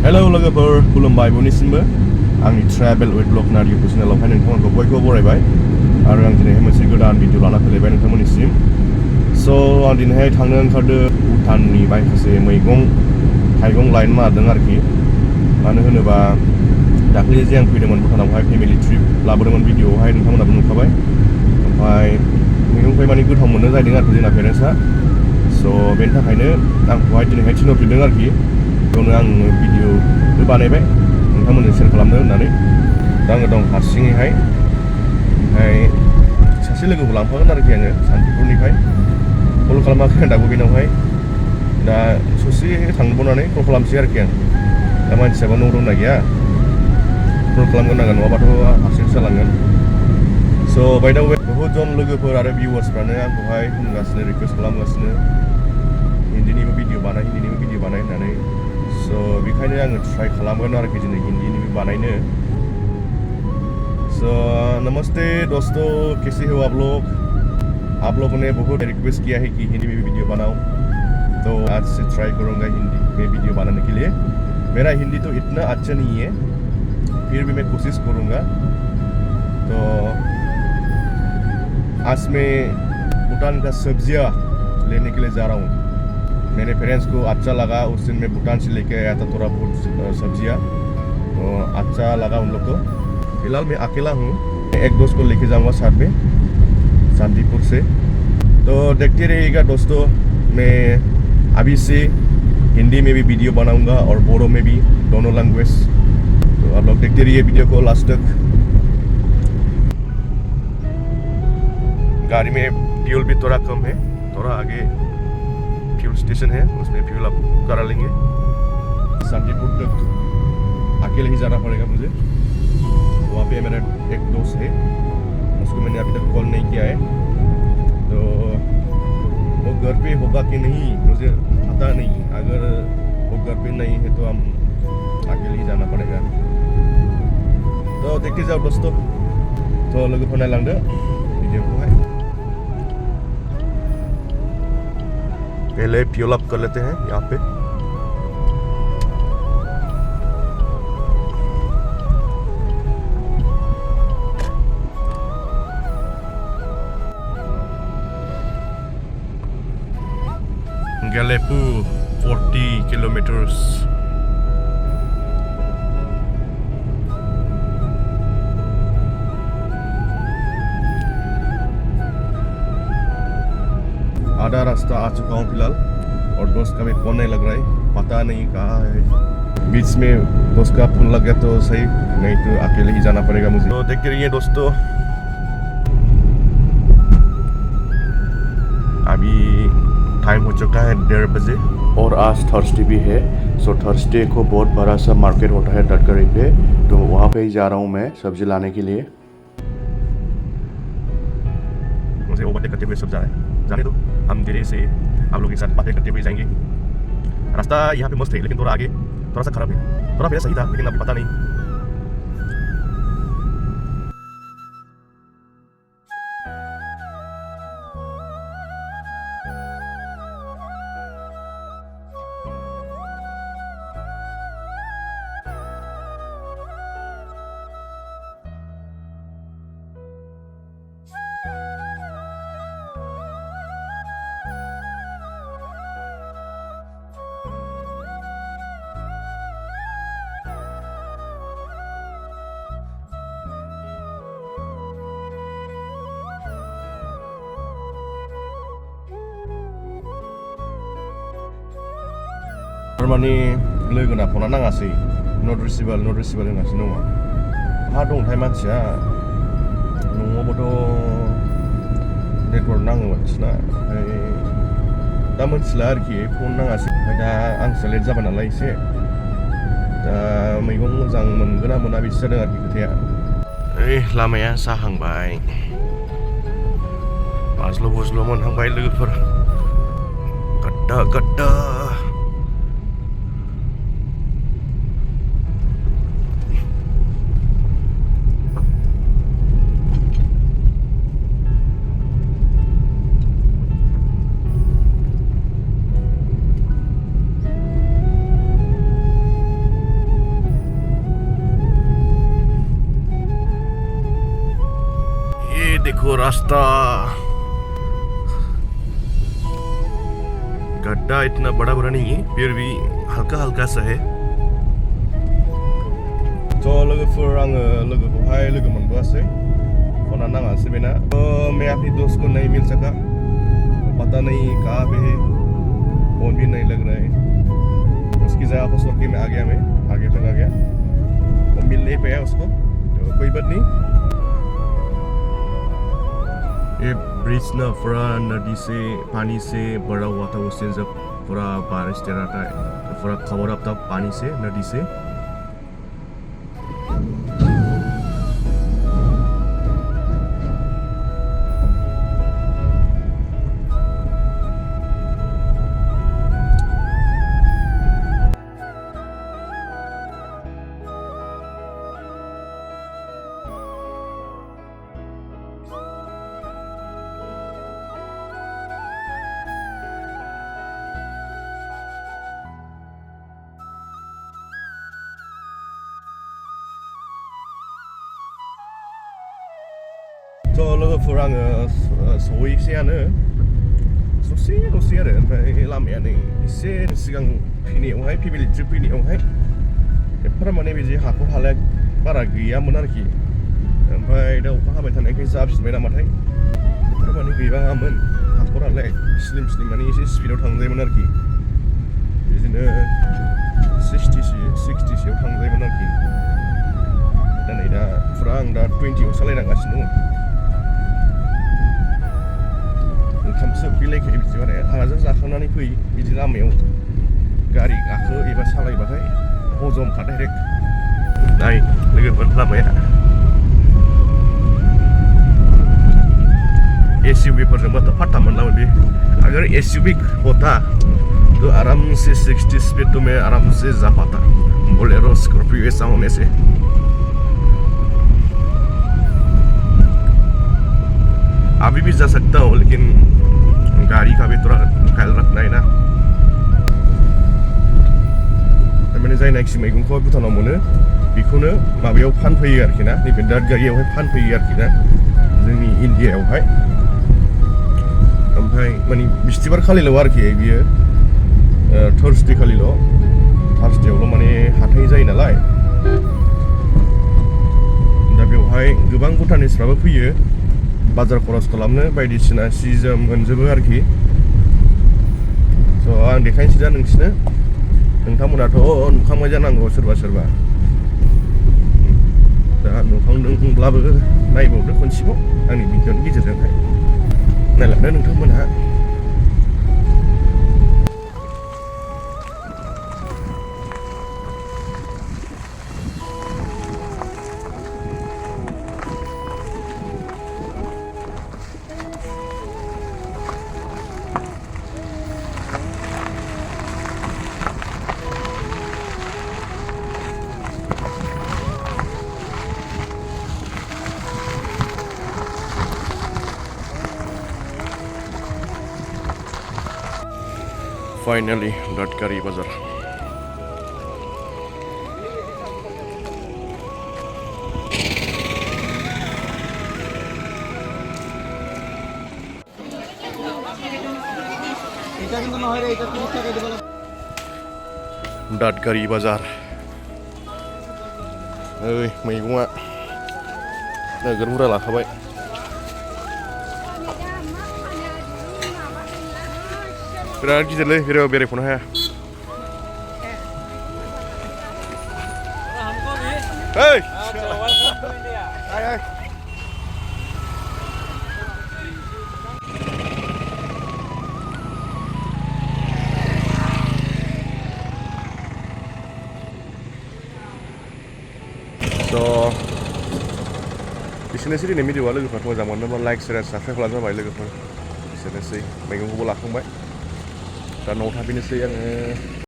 Hello लोगोफोर खुलुमबाय बयनिसिमबो आंनि ट्रेभेल विथ लकनार इउटुब चेनेलावहाय नोंथांमोनखौ बयखौबो बरायबाय आरो आं दिनैहाय मोनसे गोदान भिडिअ लाना फैलायबाय नोंथांमोननिसिम स' आं दिनैहाय थांनो ओंखारदों भुटाननि माखासे मैगं थाइगं लायनो नागिरदों आरोखि मानो होनोबा दाख्लै जे आं फैदोंमोन भुटानावहाय फेमिलि ट्रिप लाबोदोंमोन भिडिअआवहाय नोंथांमोनाबो नुखाबाय ओमफ्राय मैगंखौहाय माने गोथाव मोननो जाहैदों आरोखि जोंना पेरेन्ट्सआ स' बेनि थाखायनो आंखौहाय दिनैहाय थिनहरफिनदों आरोखि बेयावनो आं भिडिअबो बानायबाय नोंथांमोनजों शेयार खालामनो होननानै दा आङो दं हारसिङैहाय ओमफ्राय सासे लोगोखौ लांफागोन आरोखि आङो सान्तिपुरनिफ्राय कल खालामाखै आं दाबो बेनावहाय दा ससे थांबावनानै कल खालामसै आरोखि आं दा मानसियाबो न' दंना गैया कल खालामग्रोनांगोन नङाबाथ' हारसिंसो जालांगोन स' बाय दा वे बहुतजन लोगोफोर आरो भिउवार्सफ्रानो आंखौहाय होनगासिनो रिकुवेस्ट खालामगासिनो हिन्दीनिबो भिडिअ बानाय होननानै स' बेखायनो आङो ट्राइ खालामगोन आरोखि दिनै हिन्दीनिबो बानायनो स' नमस्ते दोस्तों कैसे हो आप लोगों ने बहुत रिक्वेस्ट किया है कि हिंदी में भी वीडियो बनाओ तो आज से ट्राई करूँगा हिंदी में वीडियो बनाने के लिए मेरा हिंदी तो इतना अच्छा नहीं है फिर भी मैं कोशिश करूँगा तो आज मैं भूटान का सब्जियाँ लेने के लिए जा रहा हूँ मेरे पेरेंट्स को अच्छा लगा उस दिन मैं भूटान से लेके आया था थोड़ा बहुत सब्जियाँ तो अच्छा लगा उन लोग को फिलहाल मैं अकेला हूँ एक दोस्त को लेके जाऊँगा साथ में शांतिपुर से तो देखते रहिएगा दोस्तों मैं अभी से हिंदी में भी वीडियो बनाऊँगा और बोडो में भी दोनों लैंग्वेज तो आप लोग देखते रहिए वीडियो को लास्ट तक गाड़ी में फ्यूल भी थोड़ा कम है थोड़ा आगे फ्यूल स्टेशन है उसमें फ्यूल अप करा लेंगे शांतिपुर तक अकेले ही जाना पड़ेगा मुझे वहाँ पे मेरा एक दोस्त है उसको मैंने अभी तक कॉल नहीं किया है तो वो घर पे होगा कि नहीं मुझे पता नहीं अगर वो घर पे नहीं है तो हम अकेले ही जाना पड़ेगा तो देखते जाओ दोस्तों तो लोगोफोर नायलांदो वीडियोखौहाय पहले फ्यूल अप कर लेते हैं यहाँ पे Galepu 40 kilometers आधा रास्ता आ चुका हूँ फिलहाल और दोस्त का भी फोन नहीं लग रहा है पता नहीं कहाँ है बीच में दोस्त का फोन लग गया तो सही नहीं तो अकेले ही जाना पड़ेगा मुझे तो देखते रहिए दोस्तों अभी टाइम हो चुका है 1:30 बजे और आज थर्सडे भी है सो थर्सडे को बहुत बड़ा सा मार्केट होता है डटकरी पे तो वहाँ पे ही जा रहा हूँ मैं सब्जी लाने के लिए मुझे ओवरटेक करते हुए सब जा रहे हैं जाने दो हम धीरे से आप लोगों के साथ बातें करते हुए जाएंगे रास्ता यहाँ पे मस्त है लेकिन थोड़ा आगे थोड़ा सा खराब है थोड़ा पहले सही था लेकिन अभी पता नहीं थारमाने लोगोना फना नाङासै नट रिसिबल होनगासिनो दङ हा दंथाय मानसिया न'आवबोथ' नेटवर्क नाङो मानसिना ओमफ्राय दा मोनथिला आरोखि फन नाङासै ओमफ्राय दा आंसो लेट जाबाय नालाय एसे दा मैगं मोजां मोनगोन ना मोना बिदि जादों आरोखि खोथाया ओइ लामाया जाहांबाय बाज्ल' बुज्ल' मोनहांबाय लोगोफोर गड्डा देखो रास्ता गड्ढा इतना बड़ा बड़ा नहीं है फिर भी हल्का हल्का सा है तो लोगोफोर आङो लोगोखौहाय लोगो मोनबोआसै फना नाङासै बेना मैं अपनी दोस्त को नहीं मिल सका पता नहीं कहाँ पे है फोन भी नहीं लग रहा है उसकी जगह पर सोच के मैं आ गया मैं आगे तक आ गया वो मिल नहीं पाया उसको तो कोई बात नहीं ये ब्रिज ना पूरा नदी से पानी से भरा हुआ था उस दिन जब पूरा बारिश दे रहा था पूरा कवर अप था पानी से नदी से 저 लोगोफोर आङो सहैसैयानो दसे आरो ओमफ्राय लामायानो एसे सिगां फैनायावहाय फेमिलि ट्रिप फैनायावहाय एफाराब माने बिदि हाखर हालाया बारा गैयामोन आरोखि ओमफ्राय दा अखा हाबाय थानायखाय जाफिनबाय नामाथाय एफाराब माने गैबाङामोन हाखरालाय स्लिम माने एसे स्पिडाव थांजायोमोन आरोखि बिदिनो 60सोआव थांजायोमोन आरोखि दा नै दा फुरा आं दा 20आव सालायनांगासिनो दङ ओंखामसो उखैलायखायो बिदि माने आलाजों जाखांनानै फै बिदि लामायाव गारि गाखो एबा सालायबाथाय हजमखा डाइरेक्ट नाय लोगोफोर लामाया एसयूवीफोरजोंबाथ' फाट्टा मोनलामोन बे अगर एसयूवी होता तो आराम से 60 स्पीड तो मैं आराम से जा पाता बोलेरो स्कॉर्पियो ऐसा होने से अभी भी जा सकता हूँ लेकिन गाड़ी का भी थोड़ा ख्याल रखना है ना मैंने जायनाखि मैगंखौ भुटानाव मोनो बेखौनो माबायाव फानफैयो आरोखि ना नैबे दादगारियावहाय फानफैयो आरोखि ना जोंनि इन्डियायावहाय ओमफ्राय माने बिस्थिबार खालिल' आरोखि बियो थार्सडे खालिल' थार्सडेआवल' माने हाथाय जायो नालाय दा बेवहाय गोबां भुटानिसफ्राबो फैयो बाजार खरस खालामनो बायदिसिना सि जोम मोनजोबो आरोखि स' आं देखायनोसै दा नोंसिनो नोंथांमोनाथ' नुखांबाय जानांगौ सोरबा दा नुखांदोंब्लाबो नायबावदो खनसेबाव आंनि भिडिअनि गेजेरजोंहाय नायलांदो नोंथांमोनहा Finally, Datkari Bazaar. Datkari Bazaar. मैगंआ नोगोर बुरजा लाखाबाय बिराद गिदिरलै जेराव बेरायख'नो हाया Hey! So, एसेनोसै दिनै भिडिअआ लोगोफोर मोजां मोनोब्ला लाइक शेयार साबस्क्राइब खालामनो जाबाय लोगोफोर एसेनोसै मैगंखौबो लाखांबाय दा न'आव थाफैनोसै आङो